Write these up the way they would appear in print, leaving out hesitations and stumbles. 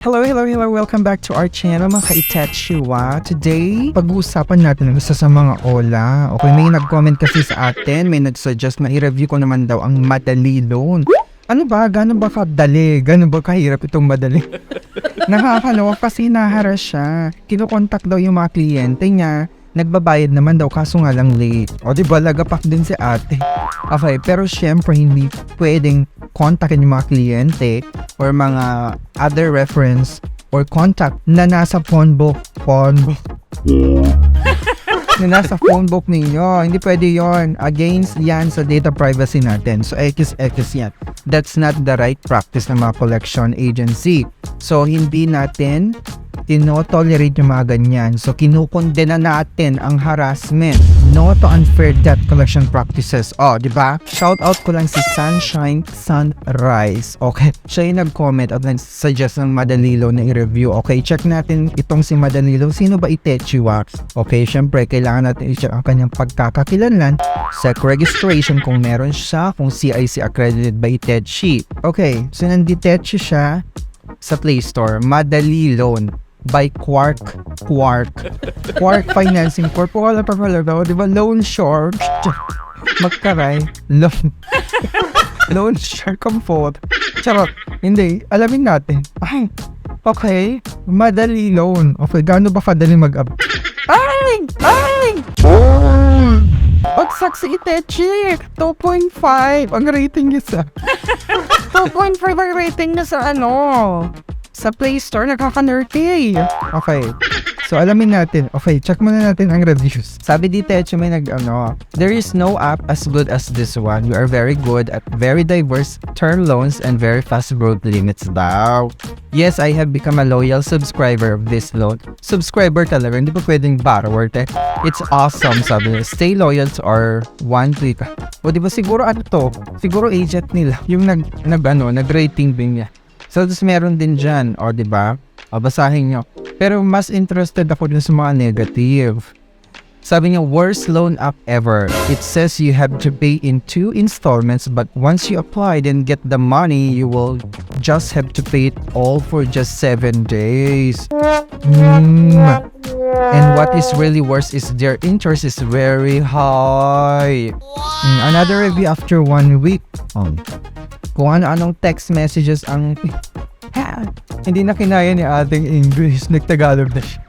Hello! Welcome back to our channel, mga ka-Itetsuwa. Today, pag-uusapan natin ang isa sa mga OLA. Okay, may nag-comment kasi sa atin, may nag-suggest na i-review ko naman daw ang MadaliLoan. Ano ba? Gano'n ba kadali? Gano'n ba kahirap itong madali? Nakakaloka kasi naharas siya. Kinukontak daw yung mga kliyente niya. Nagbabayad naman daw kaso nga lang late. O diba, lagapak din si ate. Okay, pero syempre hindi pwedeng kontakin yung mga kliyente or mga other reference or contact na nasa phone book na nasa phone book ninyo. Hindi pwede yon. Against yan sa data privacy natin. So, X yan. That's not the right practice ng mga collection agency. So, hindi natin tinotolerate yung mga ganyan. So, kinukondena natin ang harassment. No to unfair debt collection practices. Oh, di ba? Shout out ko lang si Sunshine Sunrise. Okay. Siya yung nag-comment at nag-suggest ng MadaliLoan na i-review. Okay, check natin itong si MadaliLoan. Sino ba Itetsuwa? Okay, syempre, kailangan natin i-check ang kanyang pagkakakilanlan, SEC registration kung meron siya, kung CIC accredited by Itetshi. Okay, so nanditetsyo siya sa Play Store. MadaliLoan by Quark Financing Corp. Wala pa pala daw, di ba? Loan Sharks. Magkaray. Loan Shark ang fault. Charot. Hindi. Alamin natin. Ay. Okay. MadaliLoan. Okay. Gaano ba kadali mag-up? Ay! Bagsak si Itechi. 2.5. Ang rating niya sa 2.5 ang rating niya sa sa Play Store. Nakakalerkey. Okay. So, alamin natin. Okay, check muna natin ang reviews. Sabi dito, may there is no app as good as this one. We are very good at very diverse term loans and very fast growth limits daw. Yes, I have become a loyal subscriber of this loan. Subscriber talaga, hindi pa pwedeng borrower. It's awesome, sabi nila. Stay loyal to our one click. O, di ba siguro siguro agent nila. Yung nag-rating din niya. So, tapos meron din dyan. O, di ba? O, basahin nyo. Pero mas interested ako dun sa mga negative. Sabi niya, worst loan app ever. It says you have to pay in 2 installments, but once you apply and get the money, you will just have to pay it all for just 7 days. And what is really worse is their interest is very high. Another review after 1 week. Kung ano-anong text messages ang hindi na kinaya ni ating English, nagtagalog na siya.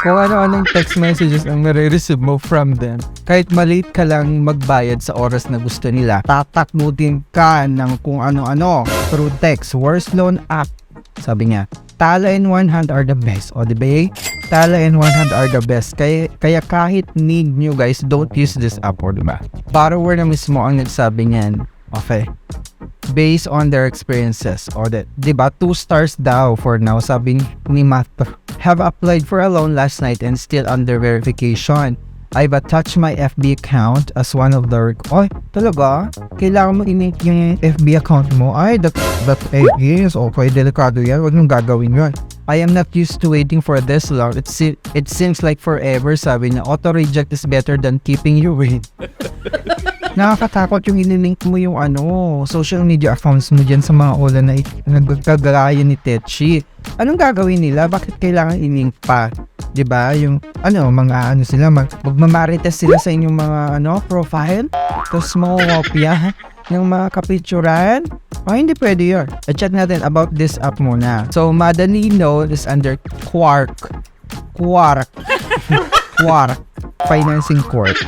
Kung ano-anong text messages ang nare-receive mo from them, kahit malate ka lang magbayad sa oras na gusto nila, tatakmutin ka ng kung ano-ano through text. Worst loan app. Sabi niya, tala and one hand are the best. O diba? Tala and one hand are the best. Kaya kahit need nyo guys, don't use this app. O diba? Borrower na mismo ang nagsabi niyan. Okay. Based on their experiences. O diba? 2 stars daw for now. Sabi ni Mato. Have applied for a loan last night and still under verification. I've attached my FB account as one of the... Ay, talaga? Kailangan mo i-make yung FB account mo? Ay, that is okay. Delikado yan. Huwag nung gagawin yun. I am not used to waiting for this long. It seems like forever. Sabi niya, auto-reject is better than keeping you wait. Nakakatakot yung inilink mo yung social media accounts mo dyan sa mga OLA na nagkagaya ni Tetchi. Anong gagawin nila? Bakit kailangan i-link pa? Diba? Yung mga sila, magmamarites sila sa inyong mga profile? Tapos makokopya ng mga kapicturan? Hindi pwede yun. Check natin about this app muna. So, MadaliLoan is under Quark Financing Corp.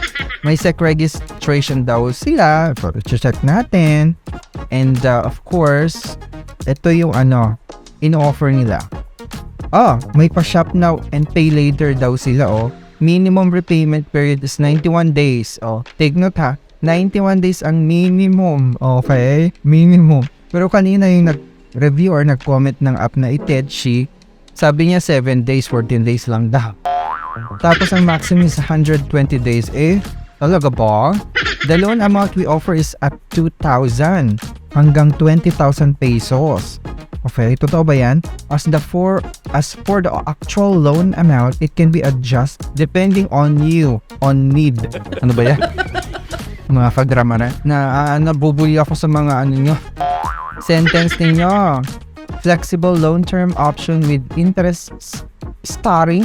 May SEC registration daw sila. Check natin. And of course, ito yung in-offer nila. May pa-shop now and pay later daw sila. Minimum repayment period is 91 days. Take note ha. 91 days ang minimum. Okay? Minimum. Pero kanina yung nag-review or nag-comment ng app na Itetchi, sabi niya 7 days, 14 days lang daw. Tapos ang maximum is 120 days. Talaga ba? The loan amount we offer is at 2,000 hanggang 20,000 pesos. Okay, totoo ba yan? As for the actual loan amount, it can be adjusted depending on you, on need. Ano ba yan? Mga kagrama na nabubuli ako sa mga nyo. Sentence ninyo. flexible loan term option with interest starting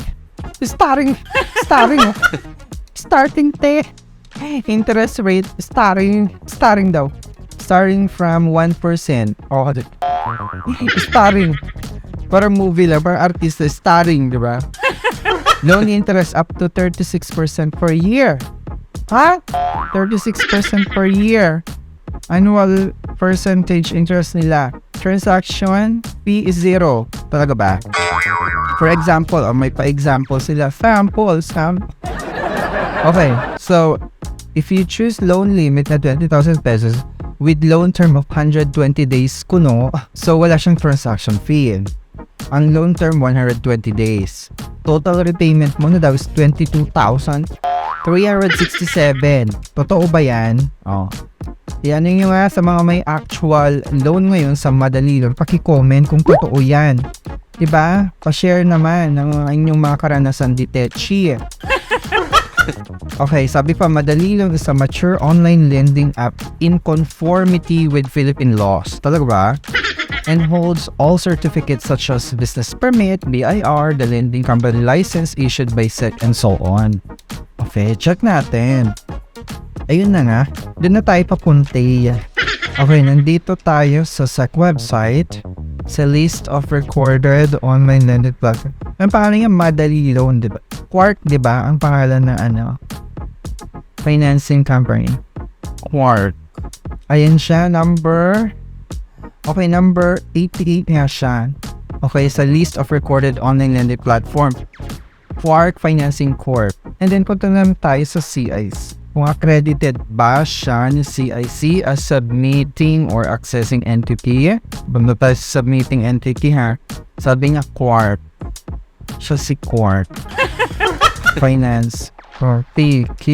te. Interest rate starting daw. Starting from 1%. Oh, starring. Para movie lang, para artista, starring, di ba? Loan interest up to 36% per year. Ha? 36% per year. Annual percentage interest nila. Transaction fee is 0. Talaga ba? For example, may pa-example sila. Samples. Okay, so if you choose loan limit na 20,000 pesos with loan term of 120 days kuno, so wala siyang transaction fee. Ang loan term 120 days. Total repayment mo na daw is 22,367. Totoo ba yan? Oh. Yan yung nga sa mga may actual loan ngayon sa MadaliLoan. Paki-comment kung totoo yan. Diba? Pa-share naman ng inyong mga karanasan ditechi. Okay, sabi pa, MadaliLoan is a mature online lending app in conformity with Philippine laws. Talaga ba? And holds all certificates such as business permit, BIR, the lending company license issued by SEC, and so on. Okay, check natin. Ayun na nga, doon na tayo papunti. Okay, nandito tayo sa SEC website, sa list of recorded online lending platform. Ang pangalan niya, MadaliLoan, diba? Quark, diba? Ang pangalan na financing company. Quark. Ayan siya, number 88 nga siya. Okay, sa list of recorded online lending platform. Quark Financing Corp. And then, punta naman tayo sa CIC. Kung accredited ba siya ni CIC as submitting or accessing entity. Banda tayo sa submitting entity ha. Sabi nga Quark. Siya si Quark. Finance. PQ.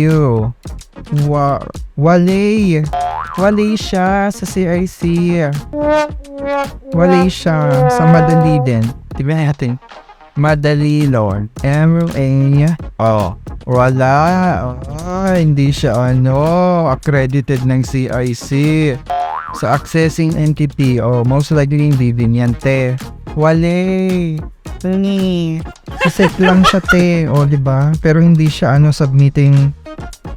Wali siya sa CIC. Wali siya sa Madali din. Diba natin? MadaliLoan. MA. Oh. Wala. Oh, hindi siya accredited ng CIC. Sa accessing entity. Oh, most likely hindi din yan, te. Wali. Sa SEC lang siya, te. O, diba? Pero hindi siya submitting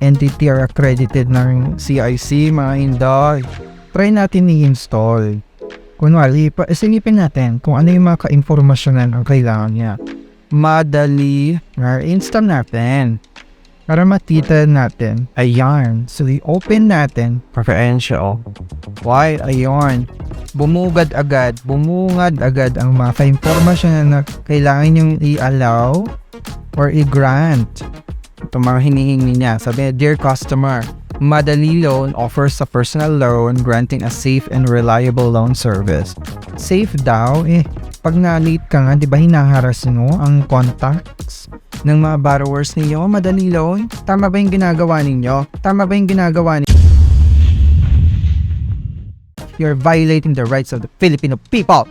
entity or accredited ng CIC, mga inday. Try natin i-install. Kunwari, isipin natin kung ano yung mga ka-informasyonan ang kailangan niya. Madali, install natin. Para matita natin. Ayan. So, i-open natin. Preferential. Why? Ayan. Bumungad agad ang mga ka-informasyonan na kailangan yung i-allow or i-grant. Ito mga hinihingi niya. Sabi niya, dear customer, MadaliLoan offers a personal loan granting a safe and reliable loan service. Safe daw? Pag na-late ka nga, di ba hinaharas mo ang contacts ng mga borrowers ninyo? MadaliLoan? Tama ba yung ginagawa ninyo? You're violating the rights of the Filipino people.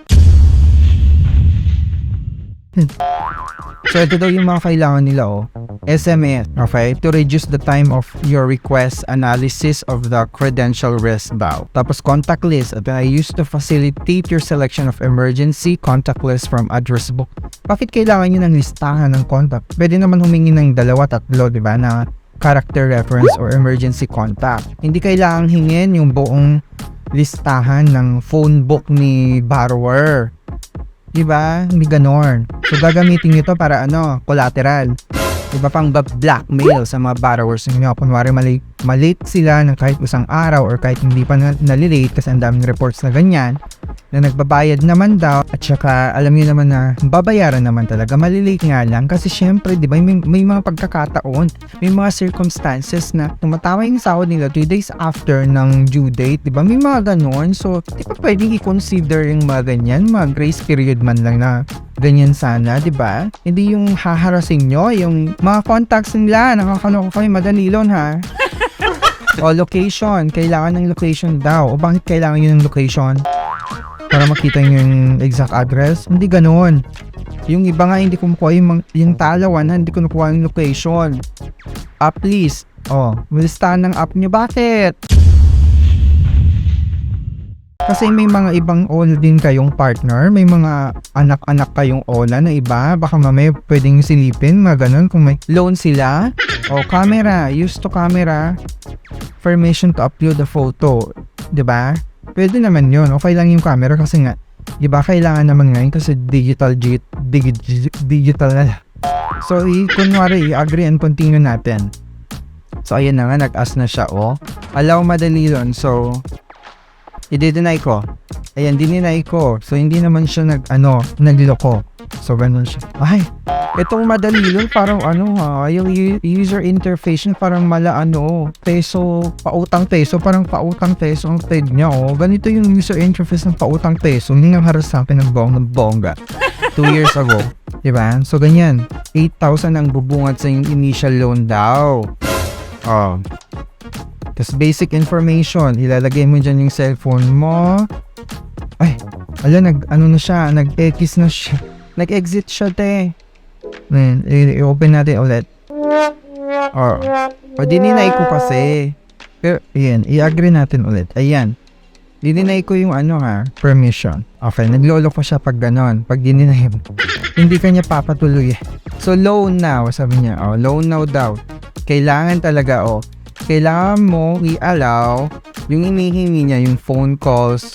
So, ito daw yung mga kailangan nila, SMS, okay? To reduce the time of your request, analysis of the credential risk daw. Tapos, contact list. I used to facilitate your selection of emergency contact list from address book. Bakit kailangan nyo ng listahan ng contact? Pwede naman humingi ng 2-3, di ba, na character reference or emergency contact. Hindi kailangan hingin yung buong listahan ng phone book ni borrower. Diba? Hindi ganon. So, gagamitin nyo to para collateral. Diba? Pang blackmail sa mga borrowers nyo. Kunwari malate sila ng kahit isang araw or kahit hindi pa nalilate kasi ang daming reports na ganyan na nagbabayad naman daw at saka alam niyo naman na babayaran naman talaga, malilate nga lang kasi syempre di ba may mga pagkakataon, may mga circumstances na tumatawa yung sahod nila 2 days after ng due date, di ba may mga ganon. So di ba pwedeng i-consider yung mga ganyan, mga grace period man lang na ganyan sana, di ba? Hindi yung haharasin nyo yung mga contacts nila, nakakaloka kayo, MadaliLoan ha. O location, kailangan ng location daw. O bakit kailangan yun ng location? Para makita yung exact address? Hindi ganoon. Yung iba nga hindi ko makuha yung talawan, hindi ko nakuha yung location. App list. Listahan ng app nyo. Bakit? Kasi may mga ibang OLA din kayong partner, may mga anak-anak kayong OLA na iba, baka mamaya pwedeng silipin, mga ganun, kung may loan sila. O camera, use to camera, permission to upload the photo, 'di ba? Pwede naman yun, okay lang yung camera kasi nga, 'di ba kailangan naman ngayon kasi digital na. So, kunwari, i-agree and continue natin. So, ayan na nga, nag-ask na siya, allow MadaliLoan. So, i-deny ko. Ayan, dininay ko. So, hindi naman siya nagloko. So, ganun siya. Ay, itong MadaliLoan, parang yung user interface niya, parang peso, pautang peso ang peg niya, Ganito yung user interface ng pautang peso. Hindi nga harassment ng bongga. 2 years ago. Diba? So, ganyan. 8,000 ang bubungad sa yung initial loan daw. Tapos basic information, ilalagay mo dyan yung cellphone mo. Ay, nag-X na siya. Nag-exit siya, te. I-open natin ulit. Dininay ko kasi. Pero, ayan, i-agree natin ulit. Ayan. Dininay ko yung permission. Okay, naglolo ko siya pag ganon. Pag dininay mo, hindi kanya papatuloy. So, loan now. Sabi niya, loan now daw. Kailangan talaga, kailangan mo i-allow yung inihingi niya, yung phone calls.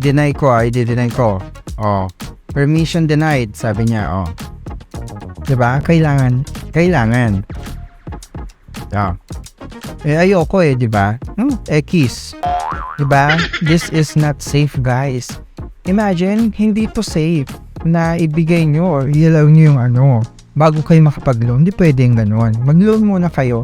Deny ko, i-deny ko. Permission denied, sabi niya, Diba? Kailangan. Ayoko diba? X. Diba? This is not safe, guys. Imagine, hindi to safe na ibigay nyo or i-allow nyo yung bago kayo makapag-loan. Hindi pwedeng gano'n. Mag-loan muna kayo.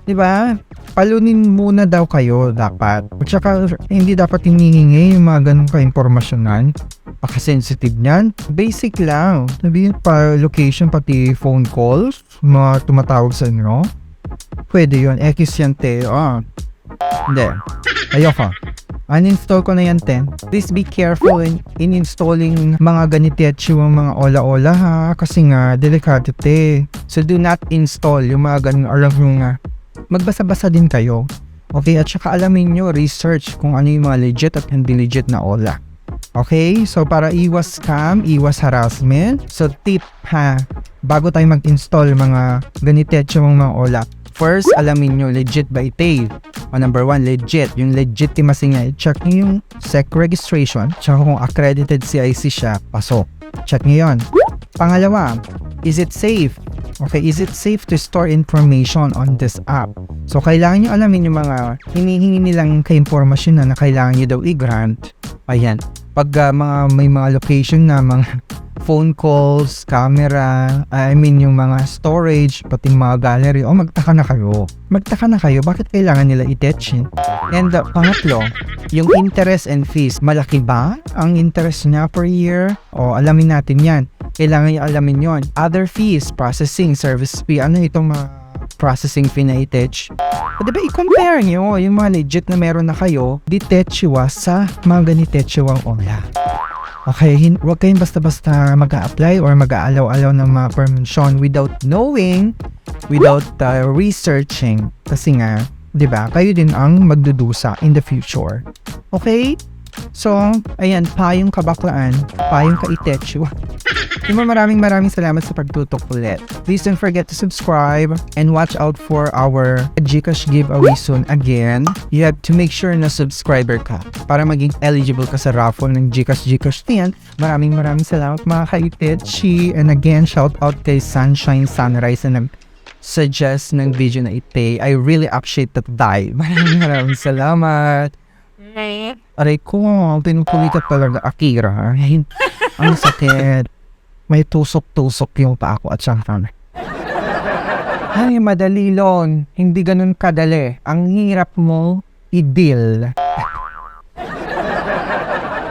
Diba? Palunin muna daw kayo dapat. At saka, hindi dapat hinihingi yung mga ganun ka-impormasyonan. Paka-sensitive niyan. Basic lang. Sabihin pa location, pati phone calls, mga tumatawag sa inyo. Pwede yun. X yan, te. Hindi. Ayoko. Uninstall ko na yan, te. Please be careful in installing mga ganitetsyo, mga ola-ola, ha? Kasi nga, delikado, te. So, do not install yung mga ganun or yung magbasa-basa din kayo. Okay? At saka alamin nyo, research kung ano yung mga legit at hindi legit na OLA. Okay? So, para iwas scam, iwas harassment. So, tip ha, bago tayo mag-install mga ganitetsyo mga OLA, first, alamin nyo, legit ba ito? Number 1, legit. Yung legitimacy nga, check nyo yung SEC registration. Tsaka kung accredited CIC siya, pasok. Check nyo yun. Pangalawa, is it safe? Okay, is it safe to store information on this app? So, kailangan nyo alamin yung mga hinihingi nilang ka-informasyon na kailangan nyo daw i-grant. Ayan. Pag may mga location na mga phone calls, camera, yung mga storage, pati mga gallery, magtaka na kayo. Bakit kailangan nila i-touch? And pangatlo, yung interest and fees, malaki ba ang interest niya per year? Alamin natin yan. Kailangan nyo alamin yon. Other fees, processing, service fee, itong mga processing fee na i-touch? Diba, i-compare nyo yung mga legit na meron na kayo, di-touchiwa sa mga ganitetsywang OLA. Okay, huwag kayong basta-basta mag-a-apply or mag-aalaw-alaw ng mga permission without knowing, without researching. Kasi nga, diba, kayo din ang magdudusa in the future. Okay? So, ayan, payong kabaklaan, payong ka-itetsu. Maraming salamat sa pagtutok ulit. Please don't forget to subscribe and watch out for our Gcash giveaway soon again. You have to make sure na subscriber ka para maging eligible ka sa raffle ng Gcash na yan. Maraming salamat mga ka-itetsi. And again, shout out kay Sunshine Sunrise na nag-suggest ng video na ite. I really appreciate that dive. Maraming salamat. Aray ko, pinupulitat talaga Akira. Ang sakit. May tusok-tusok yung pa ako at siyang Ay, madali loan. Hindi ganun kadali. Ang hirap mo i-deal.